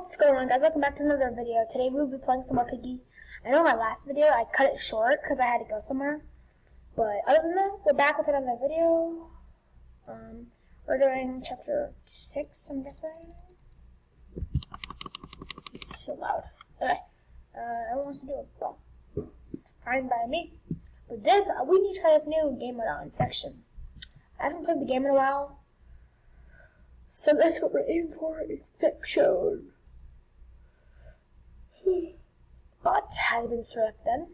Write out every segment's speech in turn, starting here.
What's going on, guys? Welcome back to another video. Today we'll be playing some more Piggy. I know my last video I cut it short because I had to go somewhere. But other than that, we're back with another video. We're doing chapter 6, I'm guessing. It's so loud. Okay. Everyone wants to do it. Fine by me. But this, we need to try this new game without infection. I haven't played the game in a while. So that's what we're aiming for, infection. But has been selected.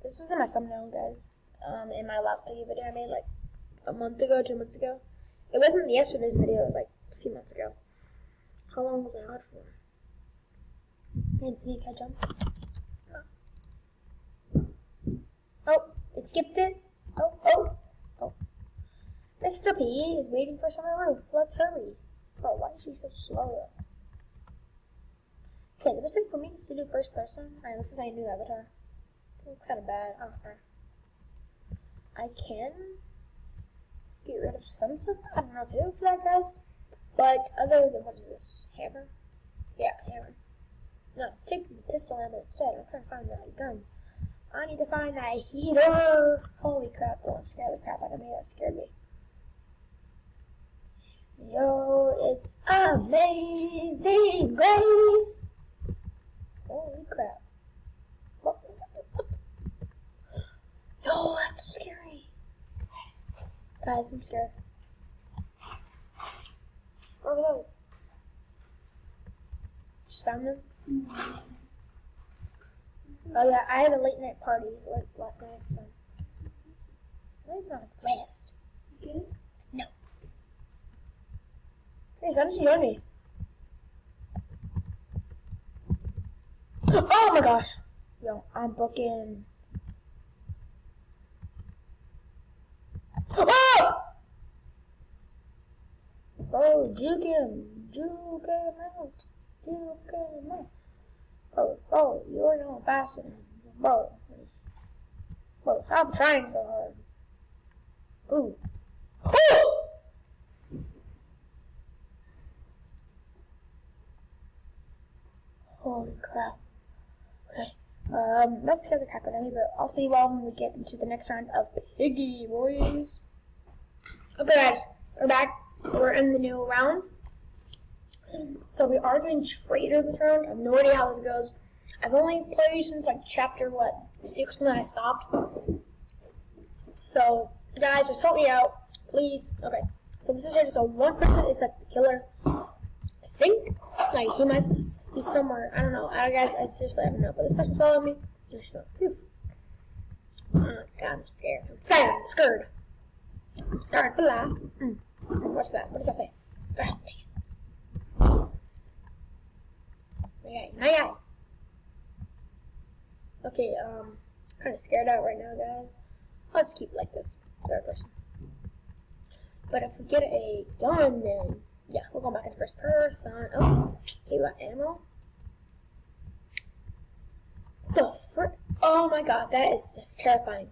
This was in my thumbnail, guys. In my last Piggy video I made like a month ago, 2 months ago. It wasn't yesterday's video, it was like a few months ago. How long was I out for? It's me, can I jump? Oh, it skipped it. Oh. Mr. P is waiting for us on the roof. Let's hurry. Oh, why is she so slow? Okay, the best thing for me is to do first person. Alright, this is my new avatar. It looks kind of bad. I can get rid of some stuff. I don't know what to do for that, guys. But other than, what is this? Hammer? Yeah, hammer. No, take the pistol ammo instead. I'm trying to find that gun. I need to find that heater. Holy crap, don't scare the crap out of me. That scared me. Yo, it's amazing grace. Holy crap. Yo, that's so scary. Guys, I'm scared. What are those? Just found them? Oh yeah, I had a late night party last night. Why not rest? You get it? No. Hey, how did you join me? Oh my gosh! Yo, I'm booking. Oh! Oh, juke him out. Bro, you're going faster. Bro, stop trying so hard. Ooh. Holy crap. Okay. Let's scare the crap out of me, but I'll see you all when we get into the next round of Piggy, boys. Okay, guys, we're back. We're in the new round. So we are doing Trader this round. I have no idea how this goes. I've only played since like chapter 6 and then I stopped. So guys, just help me out, please. Okay. So this is just a one person is like the killer. I think like he must be somewhere. I don't know. Guys, I seriously don't know. But this person's following me. Phew. Oh God, I'm scared. I'm scared. I'm scared. Blah. What's that? What does that say? Okay, Okay, kind of scared out right now, guys. Let's keep it like this, third person. But if we get a gun, then yeah, we're going back into first person. Oh, okay, we got ammo. The frick? Oh my God, that is just terrifying.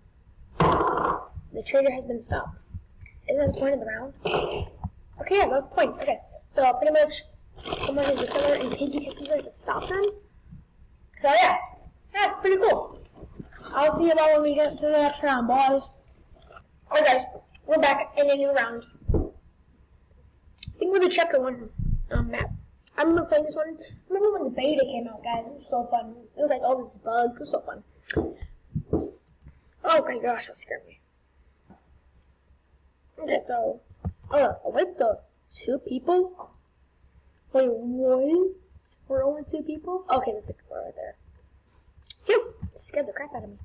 The trader has been stopped. Isn't that the point of the round? Okay, yeah, that was the point. Okay, so pretty much someone is the killer and Piggy takes you guys to stop them. So yeah, that's pretty cool. I'll see you all when we get to the next round, boys. Okay, guys, we're back in a new round. I think we're the chapter 1 map. I remember playing this one. I remember when the beta came out, guys. It was so fun. It was like all these bugs. It was so fun. Oh my gosh, that scared me. Okay, so wait, the 2 people? Wait, what? We're only 2 people? Okay, there's a girl right there. Phew! Scared the crap out of me.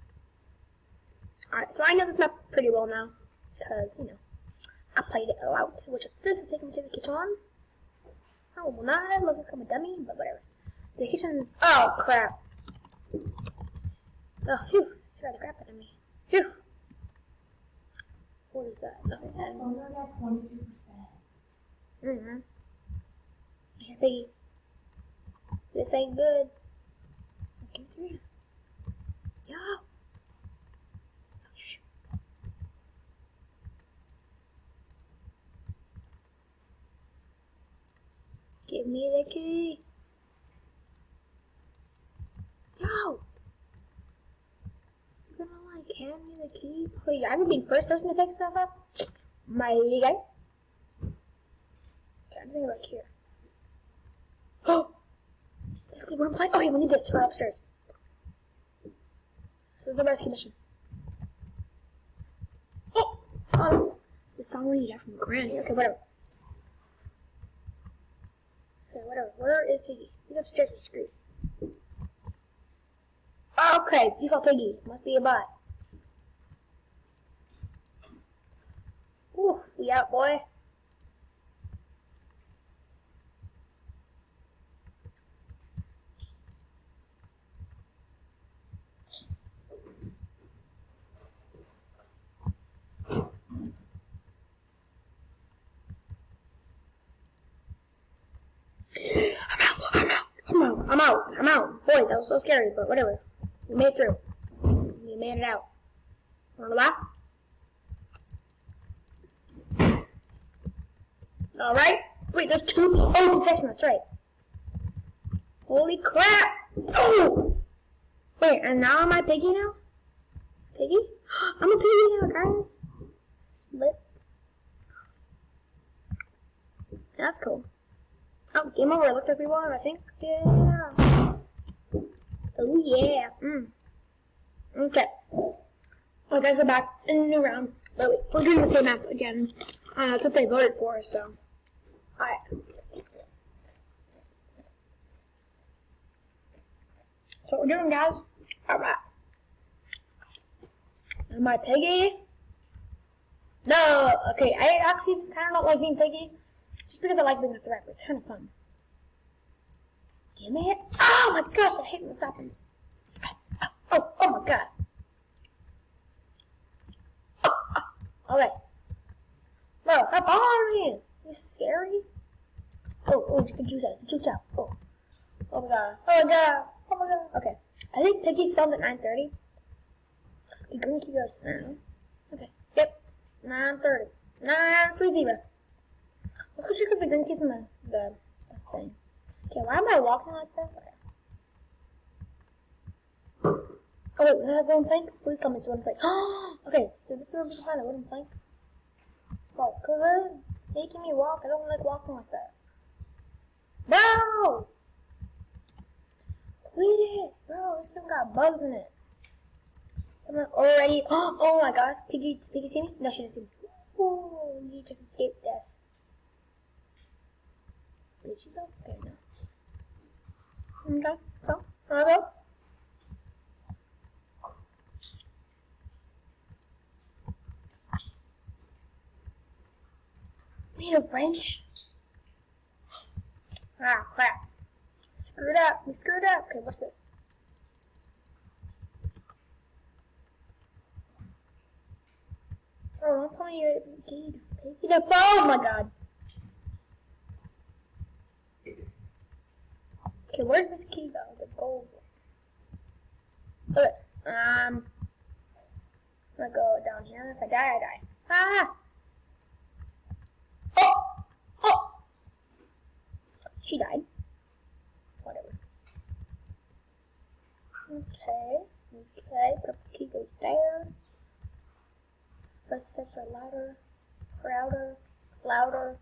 Alright, so I know this map pretty well now. Because, you know, I played it a lot. Which, this is taking me to the kitchen. Oh, well, now I look like I'm a dummy, but whatever. The kitchen's. Oh, crap. Oh, phew! Scared the crap out of me. Phew! What is that? Nothing. Oh, we're at 22%. Hey, this ain't good. Come through. Yo. Give me the key. No. You're gonna like hand me the key? Wait, I'm gonna be the first person to pick stuff up? My guy. Okay, I'm thinking back here. Oh! This is what I'm playing. Okay, we need this for upstairs. This is a rescue mission. Oh, this song we need from Granny. Okay, whatever. Okay, whatever. Where is Piggy? He's upstairs with the screen. Okay, default Piggy. Must be a bot. Ooh, we out, boy. I'm out. Boys, that was so scary, but whatever. We made it through. We made it out. Wanna laugh? Alright. Wait, there's two. Oh, confession, that's right. Holy crap! Oh! Wait, and now am I Piggy now? Piggy? I'm a Piggy now, guys. Slip. That's cool. Oh, game over. It looks like we won, I think. Yeah. Oh, yeah. Okay. Oh, guys, we're back in a new round. But wait, we're doing the same map again. That's what they voted for, so. Alright. That's what we're doing, guys. Alright. Am I Piggy? No! Okay, I actually kind of don't like being Piggy. Just because I like being a survivor. It's kind of fun. Damn it. Oh my gosh, I hate when this happens. Oh my god. Okay. Bro, stop bothering me. You're scary. Oh, you can shoot out. Shoot out. Oh my god. Oh my god. Oh my god. Okay. I think Piggy spelled at 9:30. The green key goes. I don't know. Okay. Yep. 9:30. 9:30. Let's go check if the green key's in the thing. Okay, why am I walking like that? Okay. Oh wait, was that a wooden plank? Please tell me it's a wooden plank. Okay, so this is where we can find a wooden plank. Oh, cause they're making me walk. I don't like walking like that. No! Quit it! Bro, this thing got bugs in it. Someone already. Oh my god. Piggy see me? No, she didn't see me. Oh, he just escaped death. Did she go? Okay, no. Okay, so, wanna go? We need a wrench. Ah, crap. Screwed up. We screwed up. Okay, what's this? Oh, don't tell me you're Piggy. Oh my god. Okay, where's this key though? The gold one. Okay, I'm gonna go down here. If I die, I die. Ah! Oh! She died. Whatever. Okay. Purple key goes there. Footsteps are louder, louder.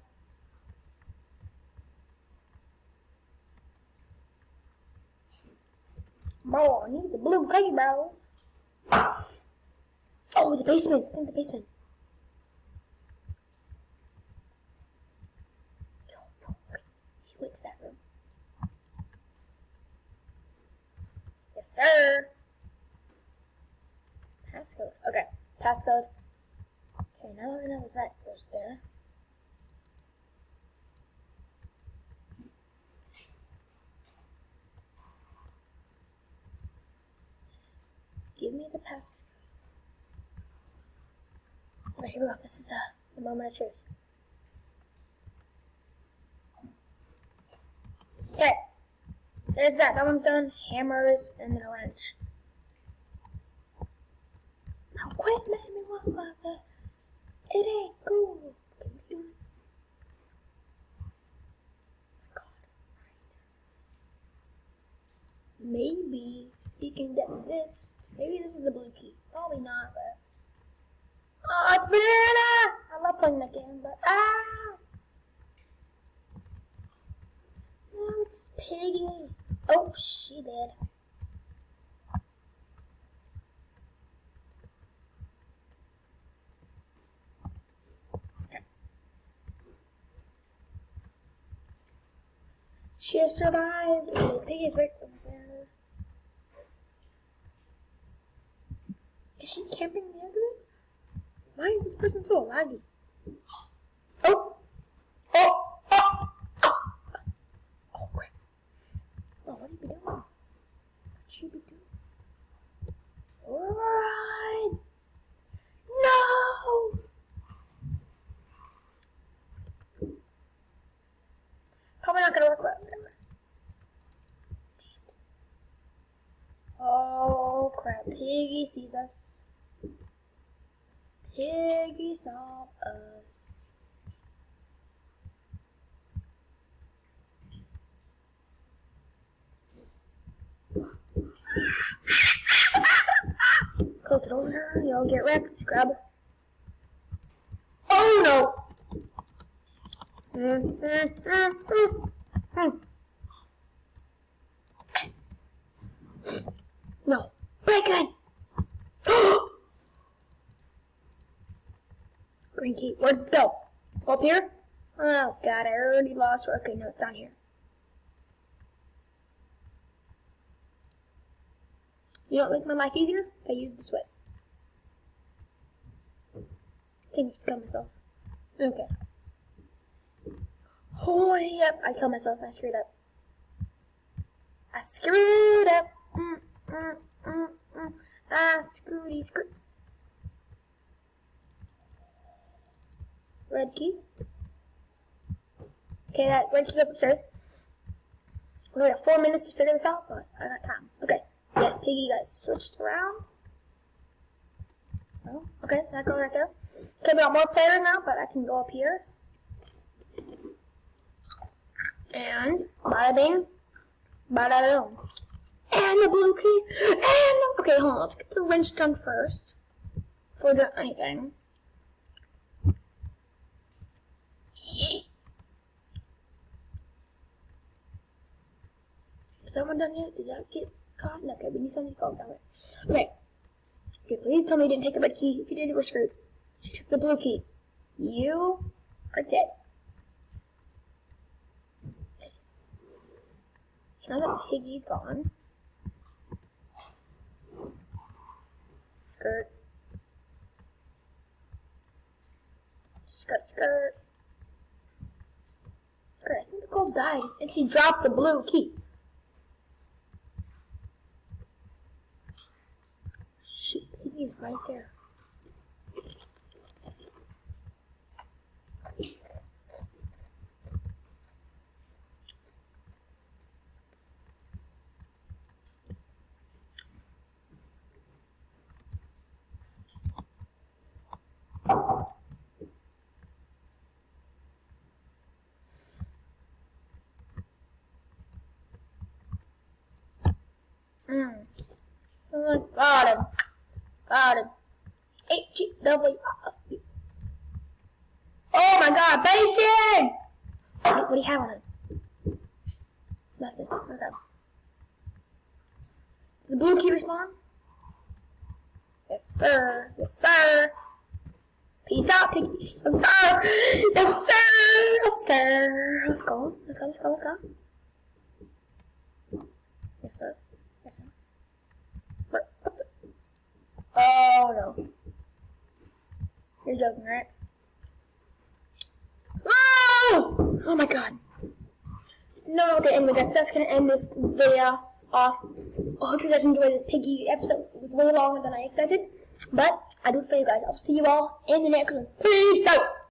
Bro, I need the blue key, bro. Oh, the basement. I think the basement. Go. She went to that room. Yes, sir. Passcode. Okay, passcode. Okay, now that we know that goes there. Give me the pass. Alright, here we go. This is the moment of truth. Okay. There's that. That one's done. Hammers and then a wrench. Now quit making me walk like that. It ain't cool. maybe we can get this. Maybe this is the blue key. Probably not, but. Oh, it's banana! I love playing that game, but no, it's piggy. Oh, she did. She has survived. The pig is right over there. Is she camping near them? Why is this person so laggy? Oh! Oh! Oh! Oh, crap. Oh, what are you doing? What should you be doing? Run! No! Probably not gonna work well. Oh crap, Piggy sees us. Piggy saw us. Close the door, you'll get wrecked, grab. Oh no! No, break it! Green key, where does it go? Let's go up here? Oh god, I already lost. Okay, no, it's down here. You don't make my life easier? I use the switch. I think I kill myself. Okay. Oh, yep, I killed myself. I screwed up. I screwed up. Screwy screw. Red key. Okay, that red key goes upstairs. We have 4 minutes to figure this out, but I got time. Okay. Yes, Piggy got switched around. Oh, okay, that goes right there. Okay, we got more players now, but I can go up here. And bada bing, bada boom. And the blue key. And okay, hold on. Let's get the wrench done first. Before we do anything. Is that one done yet? Did that get caught? No, okay, we need something to go that way. Okay. Okay, please tell me you didn't take the red key. If you did, we're screwed. You took the blue key. You are dead. Okay. Now that Piggy's gone. Skirt. Skirt, skirt. Skirt, I think the girl died and she dropped the blue key. Shoot, Piggy's right there. Got him. Got him. H-E-W. Oh my god, bacon! What do you have on it? Nothing. Okay. The blue key respawn? Yes, sir. Yes, sir. Peace out, Piggy. Yes, sir. Yes, sir. Yes, sir. Let's go. Let's go. Let's go. Let's go. Yes, sir. Yes, sir. Oh no. You're joking, right? Oh! Oh my god. No, okay, anyway guys, that's gonna end this video off. I hope you guys enjoyed this Piggy episode. It was way longer than I expected. But I do it for you guys. I'll see you all in the next one. Peace out!